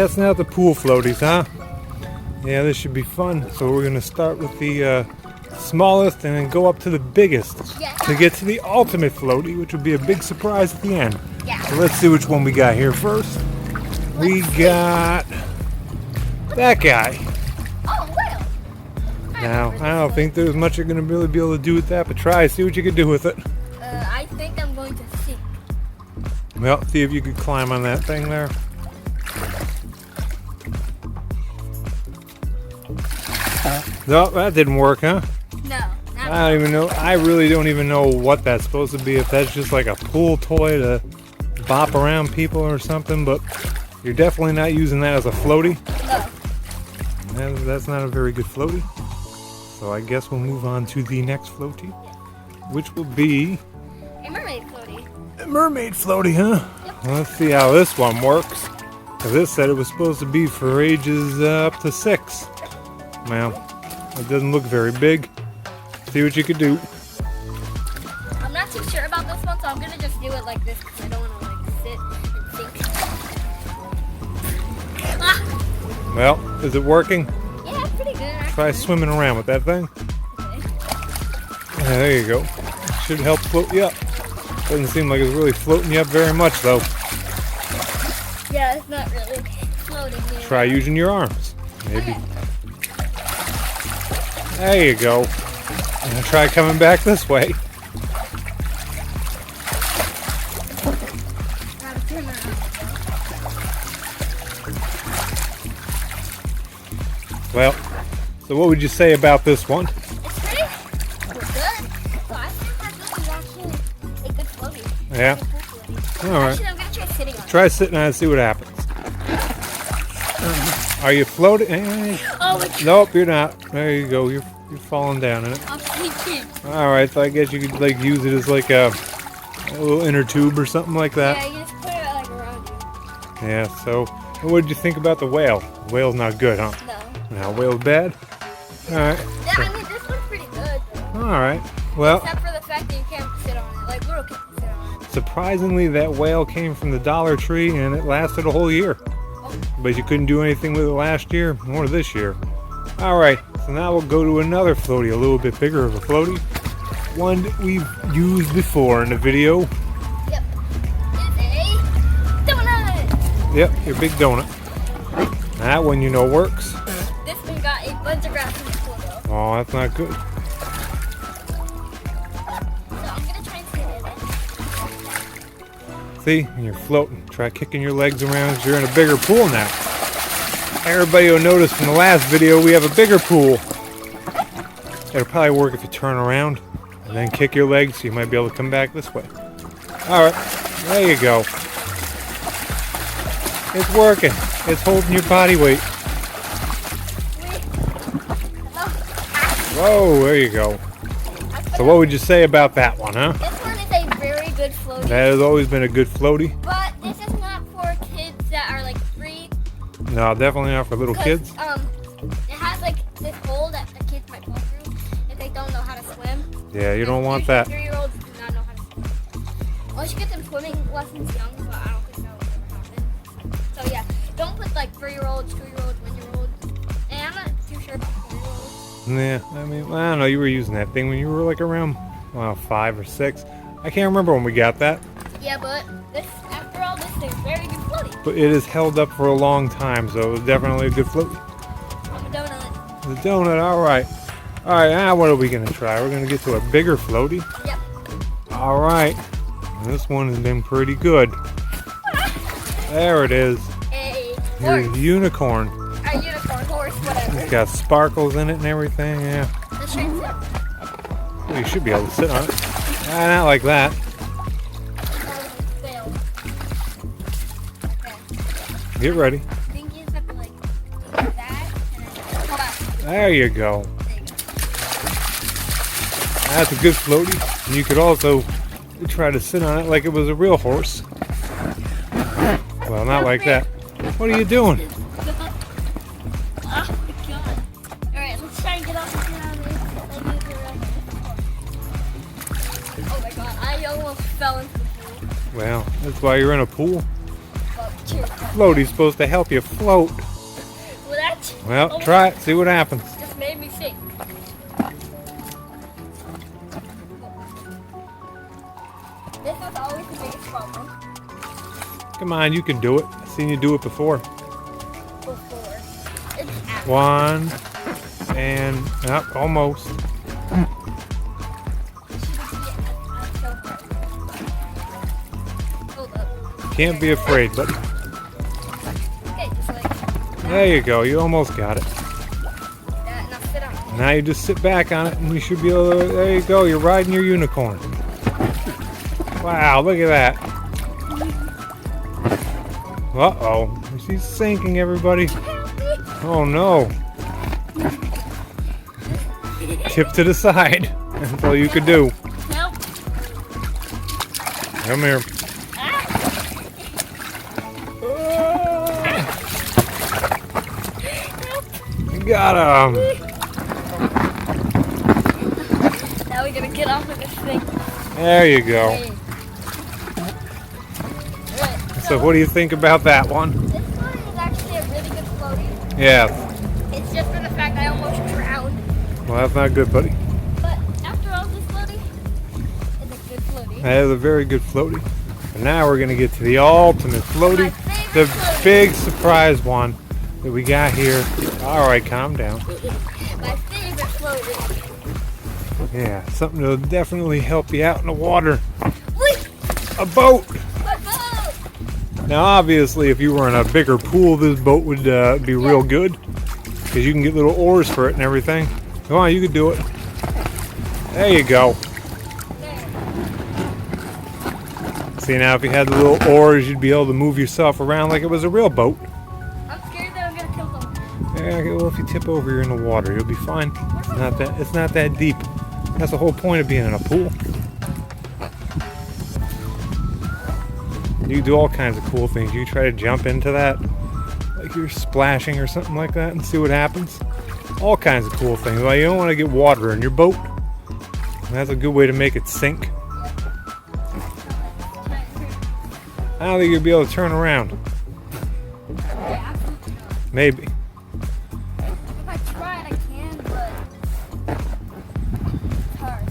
testing out the pool floaties, huh? Yeah, this should be fun. So we're gonna start with the smallest and then go up to the biggest to get to the ultimate floaty, which would be a big surprise at the end. Yeah. So let's see which one we got here first. We got that guy. Oh, well. Now, I don't think there's much you're gonna really be able to do with that, but try, see what you can do with it. I think I'm going to sink. Well, see if you could climb on that thing there. No, that didn't work, huh? No. I don't even know. I really don't even know what that's supposed to be. If that's just like a pool toy to bop around people or something, but you're definitely not using that as a floaty. No. That's not a very good floaty. So I guess we'll move on to the next floaty, which will be A mermaid floaty. a mermaid floaty, huh? Yep. Well, let's see how this one works. Because this said it was supposed to be for ages up to 6. Well, it doesn't look very big. See what you could do. I'm not too sure about this one, so I'm gonna just do it like this because I don't want to like sit and sink. Ah! Well, is it working? Yeah, it's pretty good. Actually. Try swimming around with that thing. Okay. Yeah, there you go. Should help float you up. Doesn't seem like it's really floating you up very much, though. Yeah, it's not really floating here. Try using your arms. Maybe. Okay. There you go. And try coming back this way. Gotta turn around. Well, so what would you say about this one? It's pretty good. So I think that this is actually a good floaty. Yeah. A cool floaty. All right. Actually, I'm gonna try sitting on it. Try sitting on it and see what happens. Are you floating? Oh my god. Nope, you're not. There you go. You're falling down in it. I'm sinking. All right, so I guess you could like use it as like a little inner tube or something like that. Yeah, you just put it like around you. Yeah. So, what did you think about the whale? The whale's not good, huh? No. No, whale's bad. All right. Yeah, I mean this one's pretty good though. All right. Well, Except for the fact that you can't sit on it. Like little kids can sit on it. surprisingly, that whale came from the Dollar Tree and it lasted a whole year. But you couldn't do anything with it last year or this year. All right. So now we'll go to another floaty, a little bit bigger of a floaty. One that we've used before in the video. Yep. It's a donut. Yep, your big donut. That one you know works. This one got a bunch of grass in the pool though. Oh, that's not good. So I'm gonna try and sit in it. See, you're floating. Try kicking your legs around because you're in a bigger pool now. Everybody will notice from the last video we have a bigger pool. It'll probably work if you turn around and then kick your legs so you might be able to come back this way. Alright, there you go. It's working. It's holding your body weight. Whoa, there you go. So what would you say about that one, huh? This one is a very good floaty. That has always been a good floaty. But this is not for kids that are like 3. No, definitely not for little kids. It has like this hole that the kids might fall through if they don't know how to swim. Yeah, you don't want that. 3-year-olds do not know how to swim. Unless you get them swimming lessons young, but I don't think that will ever happen. So yeah, don't put like 3-year-olds, 2-year-olds, 1-year-olds. And I'm not too sure about 4-year-olds. Yeah, I mean, I don't know. You were using that thing when you were like around, well, 5 or 6. I can't remember when we got that. Yeah, but this, after all, this is a very good floaty. But it is held up for a long time, so it was definitely a good floaty. I'm a donut. The donut, all right. All right, now what are we going to try? We're going to get to a bigger floaty. Yep. All right. This one has been pretty good. There it is. A Here's horse. unicorn. A unicorn, horse, whatever. It's got sparkles in it and everything, yeah. Let's try and sit. Well, you should be able to sit on it. Not like that. Failed. Okay. Get ready. I think you just have to like do that and then hold on. There you go. There you go. That's a good floaty. And you could also try to sit on it like it was a real horse. Well, not like that. What are you doing? Oh my god. Alright, let's try and get off the ground. Oh my god, I almost fell into the pool. Well, that's why you're in a pool. But Floaty's supposed to help you float. Well, try it. See what happens. Just made me sink. This was always the biggest problem. Come on, you can do it. I've seen you do it before. It's after. One, and almost. Hold up. Can't be afraid, buddy. Okay, just like There you go. You almost got it. that. Now sit down. Now you just sit back on it, and you should be able to. There you go. You're riding your unicorn. Wow, look at that. Uh-oh. She's sinking, everybody. Oh, no. Tip to the side. That's all you could do. Help. Come here. You got him. Now we're gonna get off of this thing. There you go. Okay. Alright, So what do you think about that one? this one is actually a really good floaty. Yeah. It's just for the fact I almost drowned. Well, that's not good, buddy. But after all, this floaty is a good floaty. That is a very good floaty. And now we're going to get to the ultimate floaty. My favorite The floaty. big surprise one that we got here. All right, calm down. My favorite floaty. Yeah, something that'll definitely help you out in the water. Wait, A boat. my boat! Now, obviously, if you were in a bigger pool, this boat would be real good. Because you can get little oars for it and everything. Come on, you can do it. There you go. There. See, now if you had the little oars, you'd be able to move yourself around like it was a real boat. I'm scared that I'm gonna kill them. Yeah, okay, well, if you tip over, you're in the water. You'll be fine. It's not that deep. That's the whole point of being in a pool. You can do all kinds of cool things. You can try to jump into that, like you're splashing or something like that, and see what happens. All kinds of cool things. Well, you don't want to get water in your boat. That's a good way to make it sink. I don't think you'll be able to turn around. Yeah, absolutely not. Maybe. If I try it, I can, but it's hard.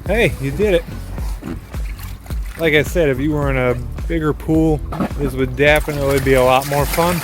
Hey, you did it. Like I said, if you were in a bigger pool, this would definitely be a lot more fun.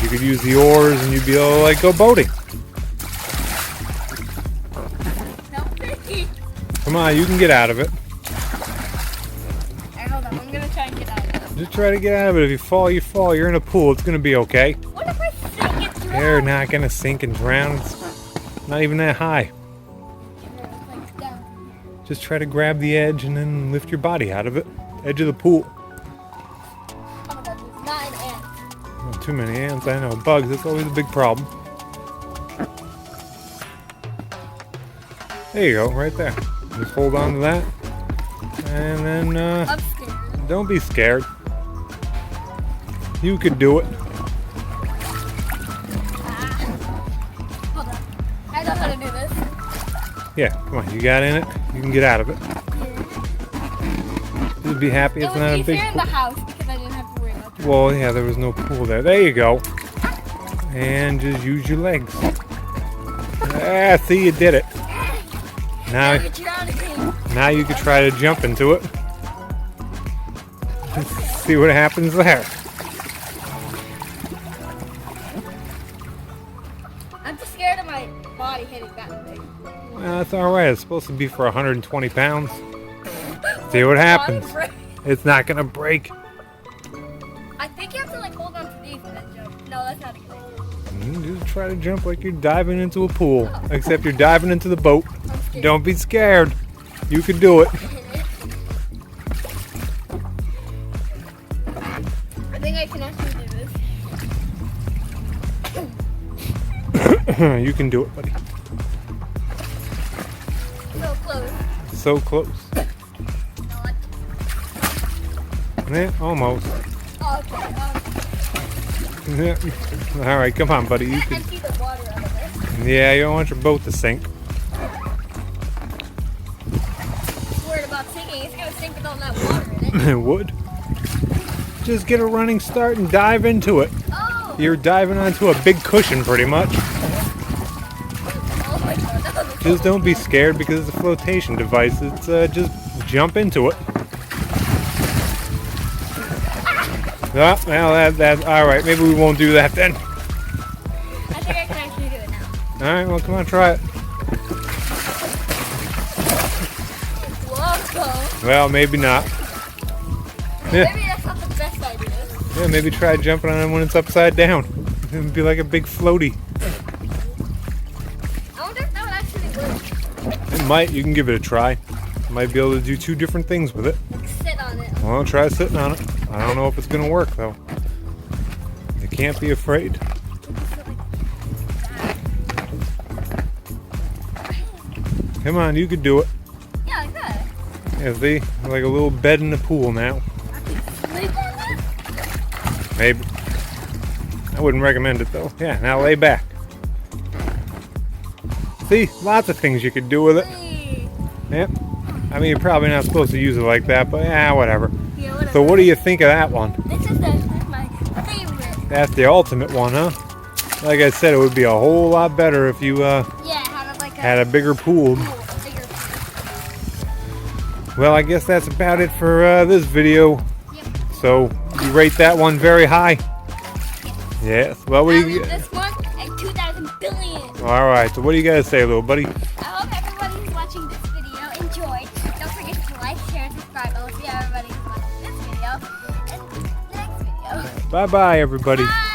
You could use the oars and you'd be able to like go boating. Help me! Come on, you can get out of it. Alright, hold on. I'm gonna try and get out of it. Just try to get out of it. If you fall, you fall. You're in a pool. It's going to be okay. What if I sink and drown? You're not going to sink and drown. It's not even that high. Like down. Just try to grab the edge and then lift your body out of it. Edge of the pool. Oh my god, there's 9 ants. Not too many ants. I know. Bugs. That's always a big problem. There you go. Right there. Just hold on to that. And then I'm scared. don't be scared. You could do it. Hold on. I know how to do this. Yeah, come on. You got in it. You can get out of it. You'd be happy It it's was not a big easier in the pool. house because I didn't have to worry about that. Well, yeah, there was no pool there. There you go. And just use your legs. Ah, see, you did it. Now Now, you're drowning. now you can try to jump into it. See what happens there. I'm just scared of my body hitting that thing. Well, that's all right. It's supposed to be for 120 pounds. See what happens. Body break. It's not gonna break. I think you have to like hold on to these and then jump. No, that's not a good idea. You just try to jump like you're diving into a pool, except you're diving into the boat. I'm scared. Don't be scared. You can do it. I think I can actually do this. You can do it, buddy. So close. So close. Not. Yeah, almost. Oh, okay. Yeah. All right, come on, buddy. You Can't can. empty the water out of it. Yeah, you don't want your boat to sink. Worried about sinking. It's gonna sink with all that water in it. It would. just get a running start and dive into it. Oh! You're diving onto a big cushion pretty much. Oh my god, that was Just don't be scared because it's a flotation device. It's just jump into it. Ah, well, that all right. Maybe we won't do that then. I think I can actually do it now. All right, well, come on, try it. Whoa. Well, maybe not. Yeah, Maybe that's not the best idea. yeah, maybe try jumping on it when it's upside down. It'd be like a big floaty. I wonder if that would actually work. It might. You can give it a try. You might be able to do two different things with it. Like sit on it. Well, try sitting on it. I don't know if it's gonna work though. You can't be afraid. Come on, you could do it. Yeah, like that. Yeah, see, like a little bed in the pool now. I can sleep on that? Maybe. I wouldn't recommend it though. Yeah, now lay back. See, lots of things you could do with it. Hey. Yep. I mean, you're probably not supposed to use it like that, but yeah, whatever. Yeah, whatever. So what do you think of that one? This is my favorite. That's the ultimate one, huh? Like I said, it would be a whole lot better if you Yeah, had like had a bigger pool. bigger pool. Well, I guess that's about it for this video. Yep. So you rate that one very high. Yes. Well, what do you? This one and 2,000 billion. All right. So what do you guys say, little buddy? I hope everybody who's watching this video enjoyed. Don't forget to like, share, and subscribe. I'll see everybody who's watching this video and the next video. Bye, bye, everybody. Bye.